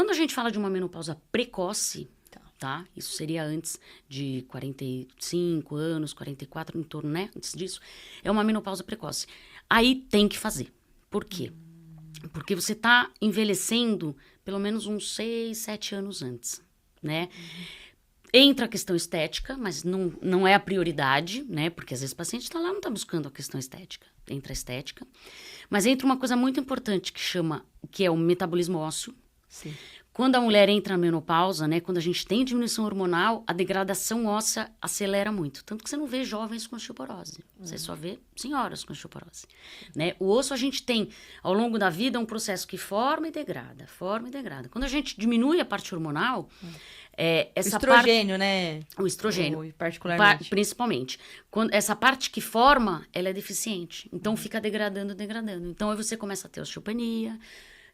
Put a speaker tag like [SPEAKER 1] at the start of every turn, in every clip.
[SPEAKER 1] Quando a gente fala de uma menopausa precoce, tá? Isso seria antes de 45 anos, 44, em torno, né? Antes disso, é uma menopausa precoce. Aí tem que fazer. Por quê? Porque você tá envelhecendo pelo menos uns 6, 7 anos antes, né? Entra a questão estética, mas não é a prioridade, né? Porque às vezes o paciente está lá e não está buscando a questão estética. Entra a estética. Mas entra uma coisa muito importante que é o metabolismo ósseo.
[SPEAKER 2] Sim.
[SPEAKER 1] Quando a mulher entra na menopausa, né? Quando a gente tem diminuição hormonal, a degradação óssea acelera muito. Tanto que você não vê jovens com osteoporose. Você só vê senhoras com osteoporose, né? O osso a gente tem, ao longo da vida, um processo que forma e degrada, forma e degrada. Quando a gente diminui a parte hormonal, essa
[SPEAKER 2] o estrogênio, né?
[SPEAKER 1] O estrogênio,
[SPEAKER 2] particularmente.
[SPEAKER 1] Principalmente. Essa parte que forma, ela é deficiente. Então, fica degradando. Então, aí você começa a ter osteopenia,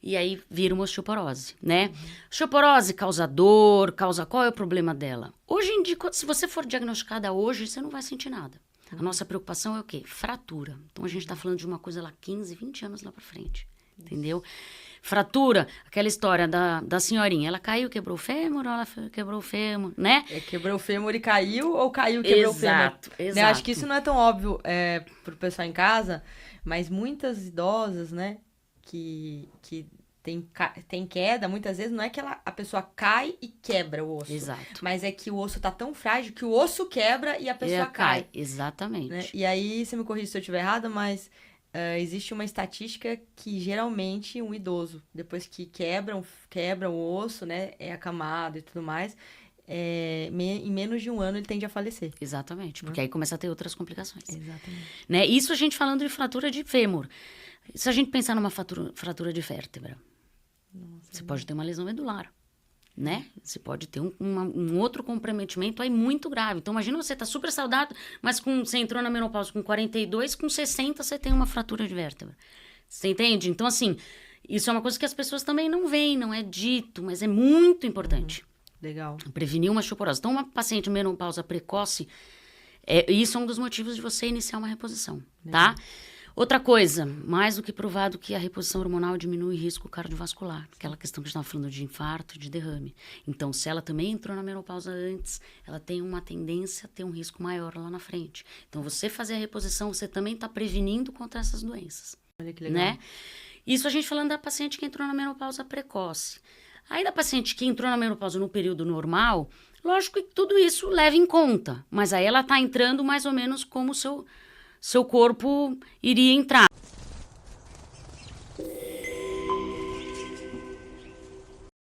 [SPEAKER 1] e aí vira uma osteoporose, né? Osteoporose causa dor, qual é o problema dela? Hoje em dia, se você for diagnosticada hoje, você não vai sentir nada. A nossa preocupação é o quê? Fratura. Então, a gente tá falando de uma coisa lá 15, 20 anos lá pra frente, entendeu? Fratura, aquela história da senhorinha, ela caiu, quebrou o fêmur, ou ela quebrou o fêmur, né?
[SPEAKER 2] Quebrou o fêmur e caiu, ou caiu e quebrou o fêmur?
[SPEAKER 1] Exato.
[SPEAKER 2] Né? Acho que isso não é tão óbvio pro pessoal em casa, mas muitas idosas, né, que tem queda, muitas vezes não é que a pessoa cai e quebra o osso.
[SPEAKER 1] Exato.
[SPEAKER 2] Mas é que o osso tá tão frágil que o osso quebra e a pessoa cai.
[SPEAKER 1] Exatamente.
[SPEAKER 2] Né? E aí, você me corrige se eu estiver errada, mas existe uma estatística que geralmente um idoso, depois que quebram o osso, né, é acamado e tudo mais, em menos de um ano ele tende a falecer.
[SPEAKER 1] Exatamente, porque aí começa a ter outras complicações.
[SPEAKER 2] Exatamente.
[SPEAKER 1] Né? Isso a gente falando de fratura de fêmur. Se a gente pensar numa fratura de vértebra, você pode ter uma lesão medular, né? Você pode ter um outro comprometimento aí muito grave. Então, imagina você tá super saudável, mas você entrou na menopausa com 42, com 60 você tem uma fratura de vértebra. Você entende? Então, assim, isso é uma coisa que as pessoas também não veem, não é dito, mas é muito importante.
[SPEAKER 2] Legal.
[SPEAKER 1] Prevenir uma osteoporose. Então, uma paciente menopausa precoce, isso é um dos motivos de você iniciar uma reposição, tá? Outra coisa, mais do que provado que a reposição hormonal diminui o risco cardiovascular. Aquela questão que a gente estava falando de infarto, de derrame. Então, se ela também entrou na menopausa antes, ela tem uma tendência a ter um risco maior lá na frente. Então, você fazer a reposição, você também está prevenindo contra essas doenças.
[SPEAKER 2] Olha que legal.
[SPEAKER 1] Né? Isso a gente falando da paciente que entrou na menopausa precoce. Aí, da paciente que entrou na menopausa no período normal, lógico que tudo isso leva em conta. Mas aí ela está entrando mais ou menos como o seu corpo iria entrar.